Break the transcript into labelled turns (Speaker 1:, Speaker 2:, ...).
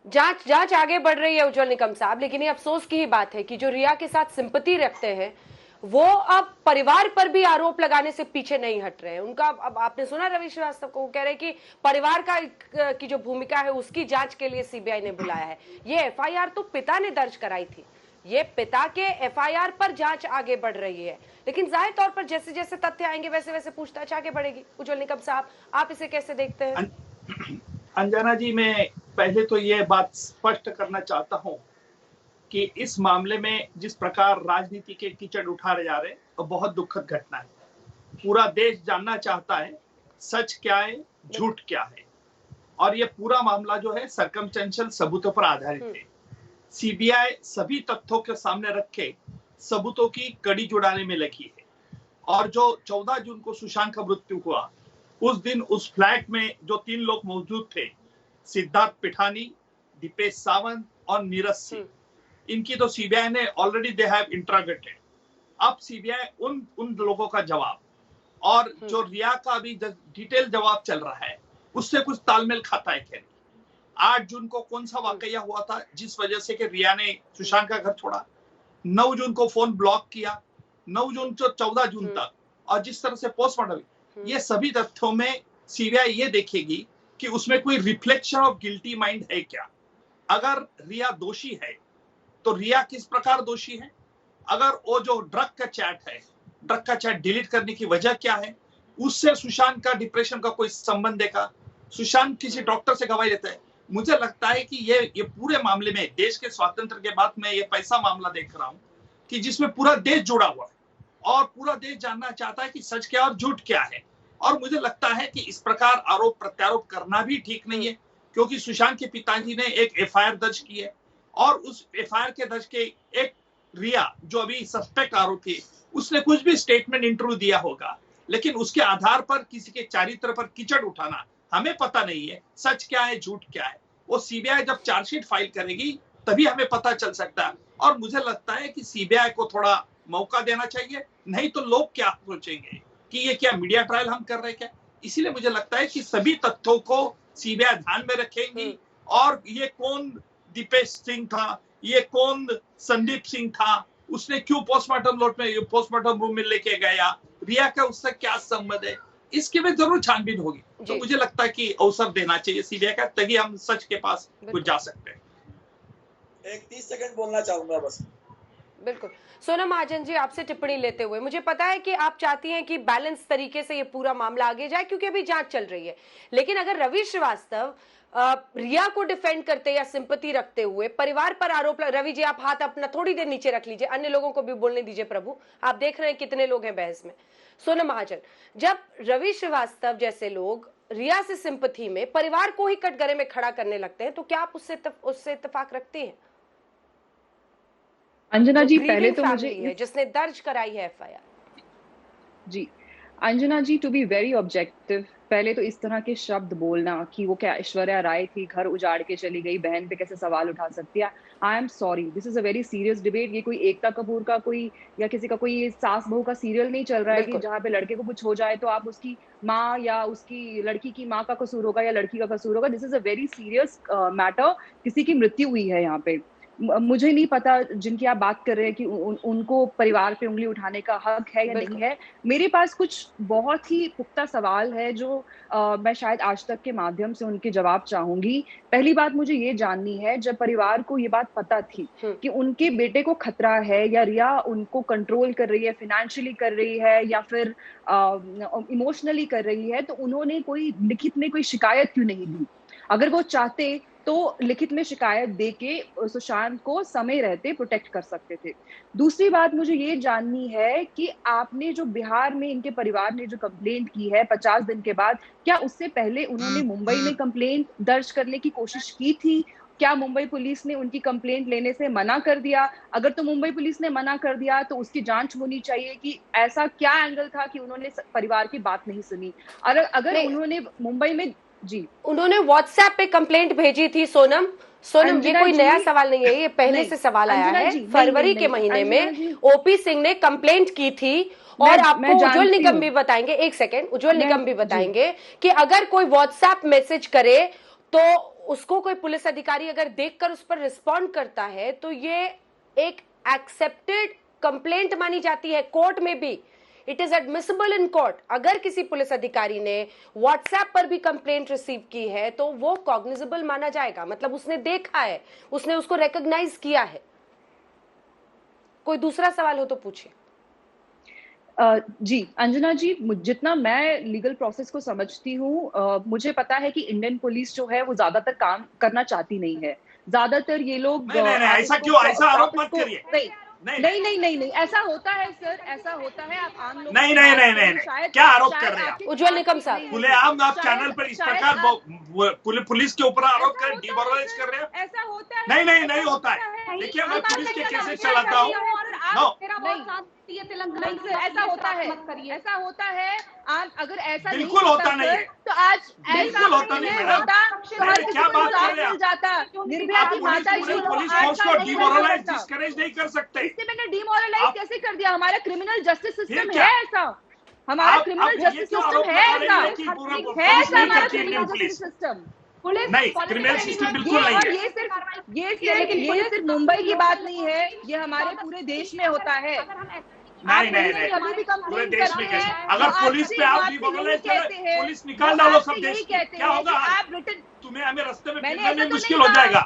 Speaker 1: जांच जांच आगे बढ़ रही है उज्जवल निकम साहब, लेकिन ये अफसोस की ही बात है कि जो रिया के साथ सिंपैथी रखते हैं वो अब परिवार पर भी आरोप लगाने से पीछे नहीं हट रहे हैं। उनका, अब आपने सुना रवि श्रीवास्तव को, वो कह रहे हैं कि परिवार की जो भूमिका है उसकी जांच के लिए सीबीआई ने बुलाया है। ये एफआईआर तो पिता ने दर्ज कराई थी, ये पिता के एफआईआर पर जांच आगे बढ़ रही है, लेकिन जाहिर तौर पर जैसे जैसे तथ्य आएंगे वैसे वैसे पूछताछ आगे बढ़ेगी। उज्जवल निकम साहब, आप इसे कैसे देखते हैं?
Speaker 2: अंजना जी, मैं पहले तो ये बात स्पष्ट करना चाहता हूं कि इस मामले में जिस प्रकार राजनीति के कीचड़ उठाए जा रहे हैं तो बहुत दुखद घटना है। पूरा देश जानना चाहता है सच क्या है, झूठ क्या है, और ये पूरा मामला जो है सर्कमस्टेंशियल सबूतों पर आधारित है। सीबीआई सभी तथ्यों के सामने रखे सबूतों की कड़ी जुड़ाने में लगी है। और जो 14 जून को सुशांत का मृत्यु हुआ, उस दिन उस फ्लैट में जो 3 लोग मौजूद थे, सिद्धार्थ पिठानी, दीपेश सावंत और नीरज सिंह, इनकी तो सीबीआई ने ऑलरेडी दे हैव इंट्रोगेटेड। अब सीबीआई उन लोगों का जवाब और जो रिया का अभी डिटेल जवाब चल रहा है उससे कुछ तालमेल खाता है क्या? 8 जून को कौन सा वाकया हुआ था जिस वजह से कि रिया ने सुशांत का घर छोड़ा? 9 जून को फोन ब्लॉक किया, 9 जून से 14 जून तक, और जिस तरह से पोस्टमार्टम, ये सभी तथ्यों में सीबीआई ये देखेगी कि उसमें कोई रिफ्लेक्शन ऑफ गिल्टी माइंड है क्या। अगर रिया दोषी है तो रिया किस प्रकार दोषी है? अगर वो जो ड्रग का चैट है, ड्रग का चैट डिलीट करने की वजह क्या है? उससे सुशांत का डिप्रेशन का कोई संबंध है का? सुशांत किसी डॉक्टर से गवाही लेता है? मुझे लगता है कि ये पूरे मामले में देश के स्वातंत्र के बाद मैं ये पैसा मामला देख रहा हूं कि जिसमें पूरा देश जुड़ा हुआ है और पूरा देश जानना चाहता है कि सच क्या और झूठ क्या है। और मुझे लगता है कि इस प्रकार आरोप प्रत्यारोप करना भी ठीक नहीं है, क्योंकि सुशांत के पिताजी ने एक एफआईआर दर्ज की है और उस एफआईआर के दर्ज के एक रिया जो अभी सस्पेक्ट आरोपी, उसने कुछ भी स्टेटमेंट इंटरव्यू दिया होगा, लेकिन उसके आधार पर किसी के चारित्र पर कीचड़ उठाना, हमें पता नहीं है सच क्या है झूठ क्या है। वो सीबीआई जब चार्जशीट फाइल करेगी तभी हमें पता चल सकता है। और मुझे लगता है कि सीबीआई को थोड़ा मौका देना चाहिए, नहीं तो लोग क्या सोचेंगे कि ये क्या मीडिया ट्रायल हम कर रहे हैं क्या। इसीलिए मुझे लगता है कि सभी तथ्यों को सीबीआई ध्यान में रखेंगी। और ये कौन दीपेश सिंह था, ये कौन संदीप सिंह था, उसने क्यों पोस्टमार्टम रूम में लेके गया, रिया का उससे क्या संबंध है, इसके में जरूर छानबीन होगी। तो मुझे लगता है कि अवसर देना चाहिए सीबीआई का, तभी हम सच के पास कुछ जा सकते हैं।
Speaker 3: एक 30 सेकंड बोलना चाहूंगा बस।
Speaker 1: बिल्कुल। सोनम महाजन जी, आपसे टिप्पणी लेते हुए, मुझे पता है कि आप चाहती हैं कि बैलेंस तरीके से ये पूरा मामला आगे जाए क्योंकि अभी जांच चल रही है, लेकिन अगर रवि श्रीवास्तव रिया को डिफेंड करते या सिंपैथी रखते हुए परिवार पर आरोप रवि जी, आप हाथ अपना थोड़ी देर नीचे रख लीजिए, अन्य लोगों को भी बोलने दीजिए प्रभु, आप देख रहे हैं कितने लोग हैं बहस में। सोनम महाजन, जब रवि श्रीवास्तव जैसे लोग रिया से सिंपैथी में परिवार को ही कटघरे में खड़ा करने लगते हैं, तो क्या आप उससे इत्तेफाक रखते हैं?
Speaker 4: अंजना जी, पहले तो मुझे
Speaker 1: जिसने दर्ज कराई है एफआईआर।
Speaker 4: जी Anjana ji, to be very objective, पहले तो इस तरह के शब्द बोलना कि वो क्या ऐश्वर्या राय थी, घर उजाड़ के चली गई, बहन पे कैसे सवाल उठा सकती है। I am sorry, this is a very serious debate. ये कोई एकता कपूर का कोई या किसी का कोई सास बहू का सीरियल नहीं चल रहा है कि जहाँ पे लड़के को कुछ हो जाए तो आप उसकी माँ या उसकी लड़की की माँ का कसूर होगा या लड़की का कसूर होगा। This is a very serious matter. किसी की मृत्यु हुई है यहाँ पे। मुझे नहीं पता जिनकी आप बात कर रहे हैं कि उनको परिवार पे उंगली उठाने का हक है या नहीं है। मेरे पास कुछ बहुत ही पुख्ता सवाल है जो मैं शायद आज तक के माध्यम से उनके जवाब चाहूंगी। पहली बात मुझे ये जाननी है, जब परिवार को ये बात पता थी कि उनके बेटे को खतरा है या रिया उनको कंट्रोल कर रही है, फाइनेंशियली कर रही है या फिर इमोशनली कर रही है, तो उन्होंने कोई लिखित में कोई शिकायत क्यों नहीं दी? अगर वो चाहते तो लिखित में शिकायत देके सुशांत को समय रहते प्रोटेक्ट कर सकते थे। दूसरी बात मुझे ये जाननी है कि आपने जो बिहार में इनके परिवार ने जो कंप्लेंट की है 50 दिन के बाद, क्या उससे पहले उन्होंने मुंबई में कंप्लेंट दर्ज करने की कोशिश की थी? क्या मुंबई पुलिस ने उनकी कंप्लेंट लेने से मना कर दिया? अगर तो मुंबई पुलिस ने मना कर दिया तो उसकी जांच होनी चाहिए कि ऐसा क्या एंगल था कि उन्होंने परिवार की बात नहीं सुनी। और अगर उन्होंने मुंबई में जी
Speaker 1: उन्होंने व्हाट्सएप पे कंप्लेंट भेजी थी। सोनम, ये कोई नया सवाल नहीं है, ये पहले से सवाल आया है। फरवरी के महीने में ओपी सिंह ने कंप्लेंट की थी और आपको उज्जवल निकम भी बताएंगे, एक सेकेंड, उज्जवल निकम भी बताएंगे कि अगर कोई व्हाट्सएप मैसेज करे तो उसको कोई पुलिस अधिकारी अगर देखकर उस पर रिस्पॉन्ड करता है तो ये एक एक्सेप्टेड कंप्लेंट मानी जाती है कोर्ट में भी। It is admissible in court. अगर किसी पुलिस अधिकारी ने व्हाट्सएप पर भी कंप्लेंट रिसीव की है तो वो कॉग्निजेबल माना जाएगा, मतलब उसने देखा है, उसने उसको रिकॉग्नाइज किया है। कोई दूसरा सवाल हो तो पूछिए।
Speaker 4: जी अंजना जी, जितना मैं लीगल प्रोसेस को समझती हूँ, मुझे पता है कि इंडियन पुलिस जो है वो ज्यादातर काम करना चाहती नहीं है। ज्यादातर ये लोग
Speaker 2: नहीं, ऐसा क्यों, ऐसा आरोप मत करिए।
Speaker 4: नहीं, ऐसा होता है सर, ऐसा होता है। आप आम लोग
Speaker 2: नहीं, क्या आरोप कर रहे हैं आप?
Speaker 1: उज्जवल निकम साहब,
Speaker 2: खुलेआम आप चैनल पर इस प्रकार पुलिस के ऊपर आरोप कर डिमोरलाइज कर रहे हैं।
Speaker 4: ऐसा होता है?
Speaker 2: नहीं होता है। देखिए मैं पुलिस के केसेस चलाता हूँ।
Speaker 4: ऐसा होता है, ऐसा होता है। अगर ऐसा
Speaker 2: बिल्कुल होता नहीं है
Speaker 4: तो आज
Speaker 2: बिल्कुल होता नहीं मैडम। क्या बात कर रहे हैं?
Speaker 4: निर्भया की माता जी
Speaker 2: पुलिस फोर्स को डिमोरलाइज डिस्करेज नहीं कर सकते।
Speaker 4: इससे मैंने डिमोरलाइज कैसे कर दिया? हमारा क्रिमिनल जस्टिस सिस्टम
Speaker 2: क्या?
Speaker 4: है ऐसा, हमारा क्रिमिनल जस्टिस सिस्टम है ऐसा, हमारा क्रिमिनल जस्टिस सिस्टम।
Speaker 2: नहीं, क्रिमिनल सिस्टम बिल्कुल नहीं है।
Speaker 4: ये सिर्फ मुंबई की बात नहीं है, ये हमारे पूरे देश में होता है।
Speaker 2: नहीं, पूरे देश में कैसे? अगर पुलिस पे आप डिमोरलाइज करें, पुलिस निकाल डालो सब देश, क्या होगा? तुम्हें हमें रास्ते में फिरने में मुश्किल हो जाएगा।